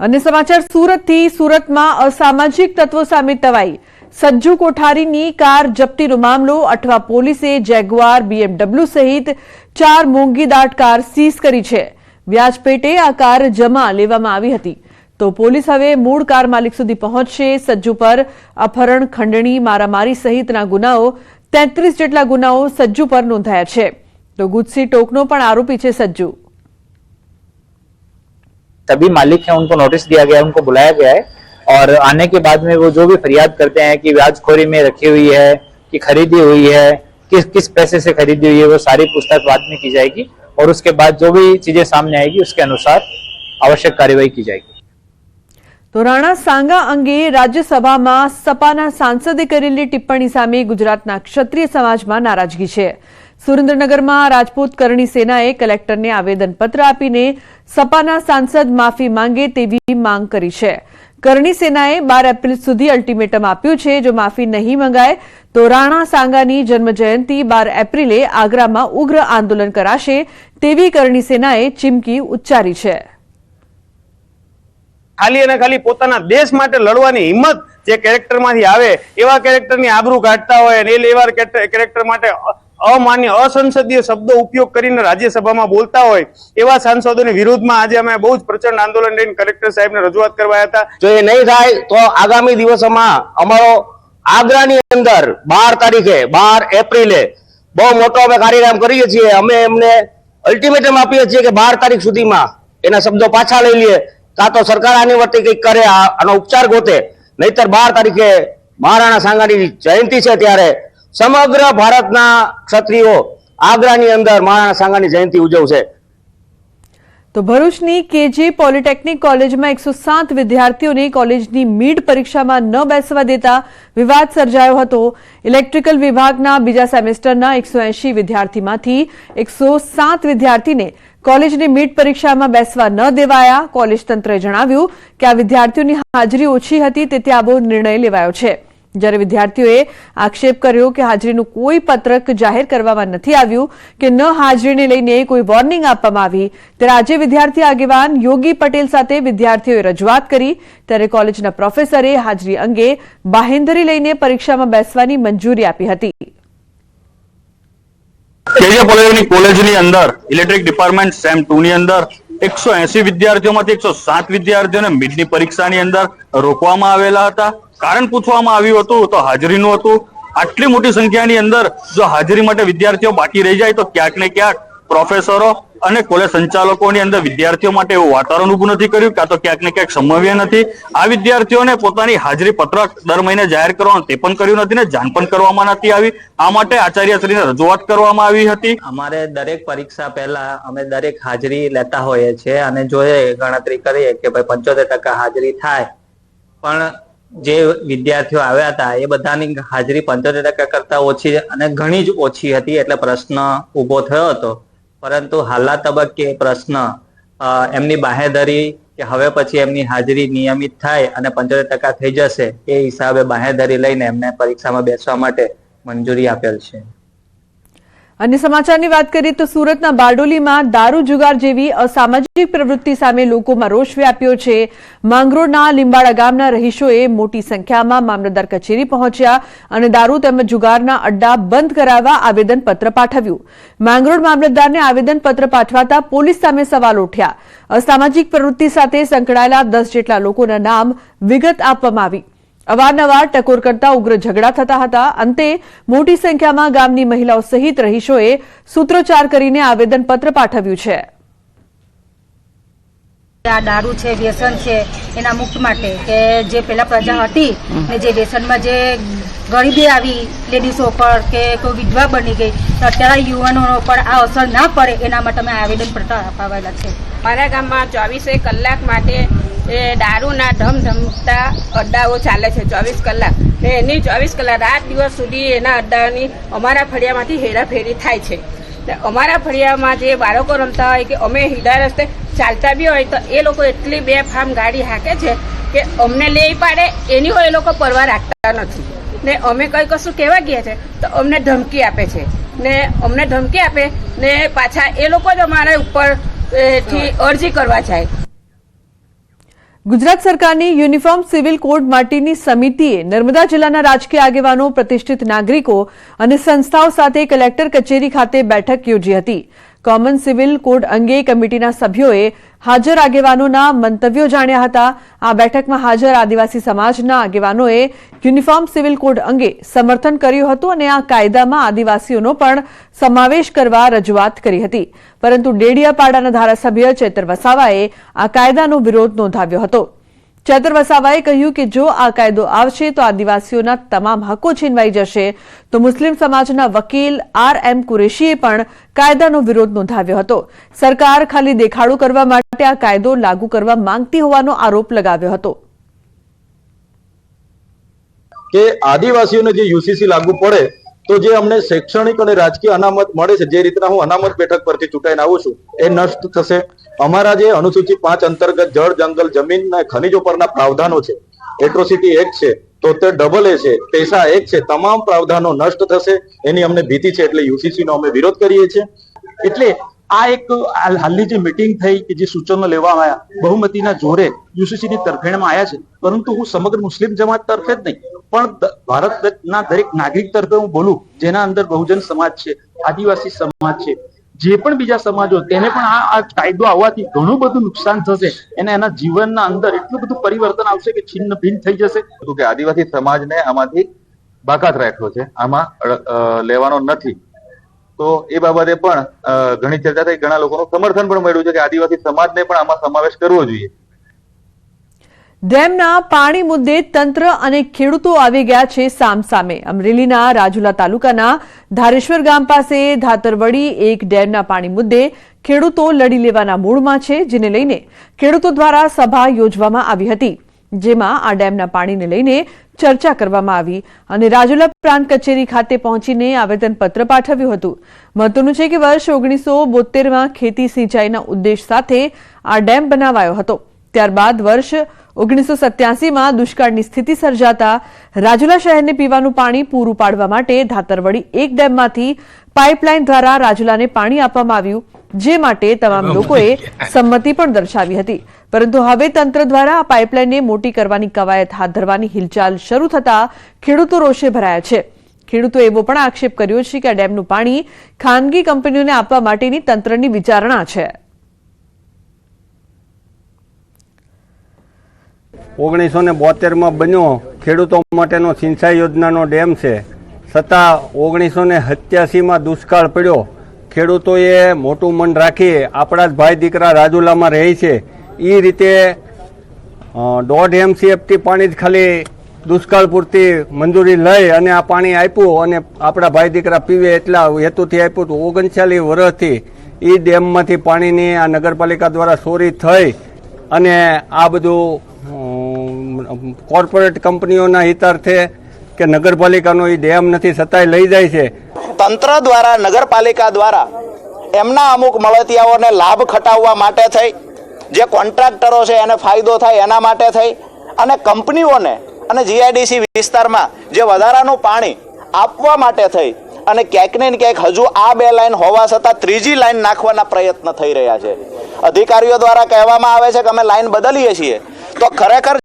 અને સમાચાર સુરતથી સુરતમાં અસામાજિક તત્વો સામે તવાઈ સજ્જુ કોઠારીની કાર જપ્તીનો મામલો અઠવા પોલીસે જેગુઆર BMW સહિત 4 મોંઘીદાટ કાર સીઝ કરી છે। વ્યાજ પેટે આ કાર જમા લેવામાં આવી હતી તો પોલીસ હવે મૂળ કાર માલિક સુધી પહોંચશે। સજ્જુ પર અપહરણ, ખંડણી, મારામારી સહિતના ગુનાઓ 33 જેટલા ગુનાઓ સજ્જુ પર નોંધાયા છે તો ગુજસી ટોકનો પણ આરોપી છે સજ્જુ। सभी मालिक हैं उनको नोटिस दिया गया है, उनको बुलाया गया है और आने के बाद में वो जो भी फरियाद करते हैं कि व्याजखोरी में रखी हुई है कि खरीदी हुई है, किस पैसे से खरीदी हुई है, वो सारी पूछताछ बाद में की जाएगी और उसके बाद जो भी चीजें सामने आएगी उसके अनुसार आवश्यक कार्यवाही की जाएगी। तो राणा सांगा अंगे राज्यसभाમાં સપાના સાંસદે કરેલી ટિપ્પણી સામે ગુજરાતના ક્ષત્રિય સમાજમાં નારાજગી છે। સુરેન્દ્રનગરમાં રાજપૂત કરણી સેનાએ કલેક્ટરને આવેદનપત્ર આપીને સપાના સાંસદ માફી માંગે તેવી માંગ કરી છે। કરણી સેનાએ 12 એપ્રિલ સુધી અલ્ટિમેટમ આપ્યું છે। જો માફી નહીં મંગાય તો રાણા सांगाની જન્મજયંતિ 12 એપ્રિલે આગ્રામાં ઉગ્ર આંદોલન કરાશે તેવી કરણી સેનાએ ચીમકી ઉચ્ચારી છે। ખાલી અને ખાલી પોતાના દેશ માટે લડવાની હિંમત જે કેરેક્ટરમાંથી આવે એવા કેરેક્ટરની આબરૂ કાઢતા હોય અને એવા કેરેક્ટર માટે અમાન્ય असंसदीय शब्दों उपयोग કરીને રાજ્યસભામાં બોલતા હોય એવા સાંસદોની વિરુદ્ધમાં આજે અમે બહુ જ પ્રચંડ આંદોલન લઈને કલેક્ટર સાહેબને રજૂઆત કરવા આવ્યા હતા। જો એ નહીં થાય તો આગામી દિવસોમાં અમારો આગ્રાની અંદર 12 તારીખે 12 એપ્રિલે બહુ મોટો અમે કાર્યક્રમ કરીએ છીએ। અમે એમને અલ્ટિમેટમ આપીએ છીએ કે 12 તારીખ સુધીમાં એના શબ્દો પાછા લઈ લે, કાં તો સરકાર આની વર્તે કંઈક કરે, આનો ઉપચાર ગોતે, નહીતર 12 તારીખે મહારાણા સાંગાની જયંતિ છે ત્યારે समग्र भारतना क्षत्रियो आग्रानी अंदर महाराणा सांगानी जयंती उजवशे। तो भरूचनी केजे पॉलिटेक्निक कॉलेज में 107 विद्यार्थियों ने कॉलेजनी मीड परीक्षा में न बेसवा देता विवाद सर्जायो हतो। इलेक्ट्रिकल विभागना बीजा सेमेस्टरना 180 विद्यार्थीमांथी 107 विद्यार्थी ने कॉलेजनी मीड परीक्षा में बेसवा न देवाया। कॉलेज तंत्रे जणाव्युं के आ विद्यार्थीओनी हाजरी ओછી હતી તેથી આવો નિર્ણય લેવાયો છે। જ્યારે વિદ્યાર્થીઓએ આક્ષેપ કર્યો કે હાજરીનું કોઈ પત્રક જાહેર કરવામાં નથી આવ્યું કે ન હાજરીને લઈને કોઈ વોર્નિંગ આપવામાં આવી। ત્યારે આજે વિદ્યાર્થી આગેવાન યોગી પટેલ સાથે વિદ્યાર્થીઓએ રજૂઆત કરી ત્યારે કોલેજના પ્રોફેસરે હાજરી અંગે બાહેંધરી લઈને પરીક્ષામાં બેસવાની મંજૂરી આપી હતી। કેજે પોલિટેકનિક કોલેજની અંદર ઇલેક્ટ્રિક ડિપાર્ટમેન્ટ સેમ 2 ની અંદર 180 વિદ્યાર્થીઓમાંથી 107 વિદ્યાર્થીઓને મીડની પરીક્ષાની અંદર રોકવામાં આવેલા હતા। કારણ પૂછવામાં આવ્યું હતું તો હાજરીનું હતું। આટલી મોટી સંખ્યાની અંદર જો હાજરી માટે વિદ્યાર્થીઓ બાકી રહી જાય તો ક્યાંક ને ક્યાંક પ્રોફેસરો અને કોલેજ સંચાલકોની અંદર વિદ્યાર્થીઓ માટે એવું વાતાવરણ ઊભું નથી કર્યું, કાં તો ક્યાંક ને ક્યાંક સંભવ્ય નથી। આ વિદ્યાર્થીઓને પોતાની હાજરી પત્રક દર મહિને જાહેર કરવાનું તે પણ કર્યું નથી ને જાણ પણ કરવામાં નથી આવી। આ માટે આચાર્યશ્રીને રજૂઆત કરવામાં આવી હતી। અમારે દરેક પરીક્ષા પહેલા અમે દરેક હાજરી લેતા હોઈએ છીએ અને જોઈએ ગણતરી કરીએ કે ભાઈ 75% હાજરી થાય, પણ જે વિદ્યાર્થીઓ આવ્યા હતા એ બધાની હાજરી 75% કરતા ઓછી અને ઘણી જ ઓછી હતી એટલે પ્રશ્ન ઊભો થયો હતો। પરંતુ હાલના તબક્કે પ્રશ્ન એમની બાહેધરી કે હવે પછી એમની હાજરી નિયમિત થાય અને 75% થઈ જશે એ હિસાબે બાહેધરી લઈને એમને પરીક્ષામાં બેસવા માટે મંજૂરી આપેલ છે। अन्य समाचारनी वात करीए तो सूरतना बारडोलीमां दारू जुगार जेवी असामाजिक प्रवृत्ति सामे लोकोमां रोष व्याप्यो छे। માંગરોળના લીંબાડા ગામના રહીશોએ મોટી સંખ્યામાં મામલતદાર કચેરી પહોંચ્યા અને દારૂ તેમજ જુગારના અડ્ડા બંધ કરાવવા આવેદનપત્ર પાઠવ્યું। માંગરોળ મામલતદારને આવેદનપત્ર પાઠવાતા પોલીસ સામે સવાલ ઉઠ્યા। અસામાજિક પ્રવૃત્તિ સાથે સંકળાયેલા 10 જેટલા લોકોના નામ વિગત આપવામાં આવી। અવારનવાર ટકોર કરતા ઉગ્ર ઝઘડા થતા હતા। અંતે મોટી સંખ્યામાં ગામની મહિલાઓ સહિત રહીશોએ સૂત્રોચ્ચાર કરીને આવેદનપત્ર પાઠવ્યું છે। આ દારૂ છે, વ્યસન છે એના મુક્ત માટે કે જે પેલા પ્રજા હતી ને જે વ્યસનમાં જે ગરીબી આવી લેડીઝો પર કે કોઈ વિધવા બની ગઈ તો અત્યારે યુવાનો પર આ અસર ના પડે એના માટે અમે આવેદનપત્ર અપાવેલા છે। મારા ગામમાં 24 કલાક માટે એ દારૂના ધમધમતા અડ્ડાઓ ચાલે છે 24 કલાક ને એની 24 કલાક રાત દિવસ સુધી એના અડ્ડાની અમારા ફળિયામાંથી હેરાફેરી થાય છે। અમારા ફળિયામાં જે બાળકો રમતા હોય કે અમે હીડા રસ્તે ચાલતા બી હોય તો એ લોકો એટલી બેફામ ગાડી હાકે છે કે અમને લઈ પાડે એની એ લોકો પરવા રાખતા નથી ને અમે કઈ કશું કહેવા ગયા છે તો અમને ધમકી આપે છે ને અમને ધમકી આપે ને પાછા એ લોકો જ અમારા ઉપર થી અરજી કરવા જાય। ગુજરાત સરકારની યુનિફોર્મ સિવિલ કોડ માટેની સમિતિએ નર્મદા જિલ્લાના રાજકીય આગેવાનો, પ્રતિષ્ઠિત નાગરિકો અને સંસ્થાઓ સાથે કલેક્ટર કચેરી ખાતે બેઠક યોજી હતી. કોમન સિવિલ કોડ અંગે કમિટીના સભ્યોએ હાજર આગેવાનોના મંતવ્યો જાણ્યા હતા. આ બેઠકમાં હાજર આદિવાસી સમાજના આગેવાનોએ યુનિફોર્મ સિવિલ કોડ અંગે સમર્થન કર્યું હતું અને આ કાયદામાં આદિવાસીઓનો પણ સમાવેશ કરવા રજૂઆત કરી હતી. પરંતુ ડેડિયાપાડાના ધારાસભ્ય ચેતર વસાવાએ આ કાયદાનો વિરોધ નોંધાવ્યો હતો. ચેતર વસાવાએ કહ્યું કે જો આ કાયદો આવશે તો આદિવાસીઓના તમામ હકો છીનવાઈ જશે. તો મુસ્લિમ સમાજના વકીલ RM કુરેશીએ પણ કાયદાનો વિરોધ નોંધાવ્યો હતો. સરકાર ખાલી દેખાડો કરવા માટે આ કાયદો લાગુ કરવા માંગતી હોવાનો આરોપ લગાવ્યો હતો. કે આદિવાસીઓને જે UCC લાગુ પડે તો જે અમને શૈક્ષણિક અને રાજકીય અનામત મળે છે, જે રીતના હું અનામત બેઠક પરથી ચૂંટાઈને આવું છું, એ નષ્ટ થશે. અમારા જે અનુસૂચિ 5 અંતર્ગત જળ, જંગલ, જમીન અને ખનીજો પરના પ્રાવધાનો છે, એટ્રોસિટી એક્ટ છે, 73AA છે, પેસા એક્ટ છે, તમામ પ્રાવધાનો નષ્ટ થશે. એની અમને ભીતિ છે, એટલે UCC નો અમે વિરોધ કરીએ છીએ. એટલે આ એક હાલની જે મીટિંગ થઈ કે જે સૂચનો લેવામાં આવ્યા બહુમતીના જોરે UCC ની તરફેણમાં આવ્યા છે, પરંતુ હું સમગ્ર મુસ્લિમ જમાત તરફે જ નહીં પણ ભારતના દરેક નાગરિક તરફે હું બોલું, જેના અંદર બહુજન સમાજ છે, આદિવાસી સમાજ છે, જે પણ બીજા સમાજો, તેને પણ આ કાયદો આવવાથી ઘણું બધું નુકસાન થશે અને એના જીવનના અંદર એટલું બધું પરિવર્તન આવશે કે છિન્ન ભિન્ન થઈ જશે. કે આદિવાસી સમાજને આમાંથી બાકાત રાખ્યો છે, આમાં લેવાનો નથી. તો એ બાબતે પણ ઘણી ચર્ચા થઈ, ઘણા લોકોનું સમર્થન પણ મળ્યું છે કે આદિવાસી સમાજને પણ આમાં સમાવેશ કરવો જોઈએ. ડેમના પાણી મુદ્દે તંત્ર અને ખેડૂતો આવી ગયા છે સામસામે. અમરેલીના રાજુલા તાલુકાના ધારેશ્વર ગામ પાસે ધાતરવડી એક ડેમના પાણી મુદ્દે ખેડૂતો લડી લેવાના મૂડમાં છે, જેને લઈને ખેડૂતો દ્વારા સભા યોજવામાં આવી હતી, જેમાં આ ડેમના પાણીને લઈને ચર્ચા કરવામાં આવી અને રાજુલા પ્રાંત કચેરી ખાતે પહોંચીને આવેદનપત્ર પાઠવ્યું હતું. મહત્વનું છે કે વર્ષ 1972માં ખેતી સિંચાઈના ઉદ્દેશ સાથે આ ડેમ બનાવાયો હતો. ત્યારબાદ વર્ષ 1987માં દુષ્કાળની સ્થિતિ સર્જાતા રાજુલા શહેરને પીવાનું પાણી પૂરું પાડવા માટે ધાતરવડી એક ડેમમાંથી પાઇપલાઇન દ્વારા રાજુલાને પાણી આપવામાં આવ્યું, જે માટે તમામ લોકોએ સંમતિ પણ દર્શાવી હતી. પરંતુ હવે તંત્ર દ્વારા આ પાઇપલાઇનને મોટી કરવાની કવાયત હાથ ધરવાની હિલચાલ શરૂ થતા ખેડૂતો રોષે ભરાયા છે. ખેડૂતોએ એવો પણ આક્ષેપ કર્યો છે કે આ ડેમનું પાણી ખાનગી કંપનીઓને આપવા માટેની તંત્રની વિચારણા છે. 1972માં બન્યો ખેડૂતો માટેનો સિંચાઈ યોજનાનો ડેમ છે, છતાં 1987માં દુષ્કાળ પડ્યો. ખેડૂતોએ મોટું મન રાખી આપણા જ ભાઈ દીકરા રાજુલામાં રહે છે એ રીતે 1.5 MCFT પાણી જ ખાલી દુષ્કાળ પૂરતી મંજૂરી લઈ અને આ પાણી આપ્યું અને આપણા ભાઈ દીકરા પીવે એટલા હેતુથી આપ્યું હતું. 39 વર્ષથી એ ડેમમાંથી પાણીની આ નગરપાલિકા દ્વારા ચોરી થઈ અને આ બધું કોર્પોરેટ કંપનીઓના હિતાર્થે કે નગરપાલિકાનો એ ડેમ નથી છતાંય લઈ જાય છે. તંત્ર દ્વારા, નગરપાલિકા દ્વારા એમના અમુક મળતિયાઓને લાભ ખટાવવા માટે થઈ, જે કોન્ટ્રાક્ટરો છે એને ફાયદો થાય એના માટે થઈ અને કંપનીઓને અને GIDC વિસ્તારમાં જે વધારાનું પાણી આપવા માટે થઈ અને ક્યાંક ને ક્યાંક હજુ આ 2 લાઈન હોવા છતાં ત્રીજી લાઈન નાખવાના પ્રયત્ન થઈ રહ્યા છે. અધિકારીઓ દ્વારા કહેવામાં આવે છે કે અમે લાઈન બદલીએ છીએ, તો ખરેખર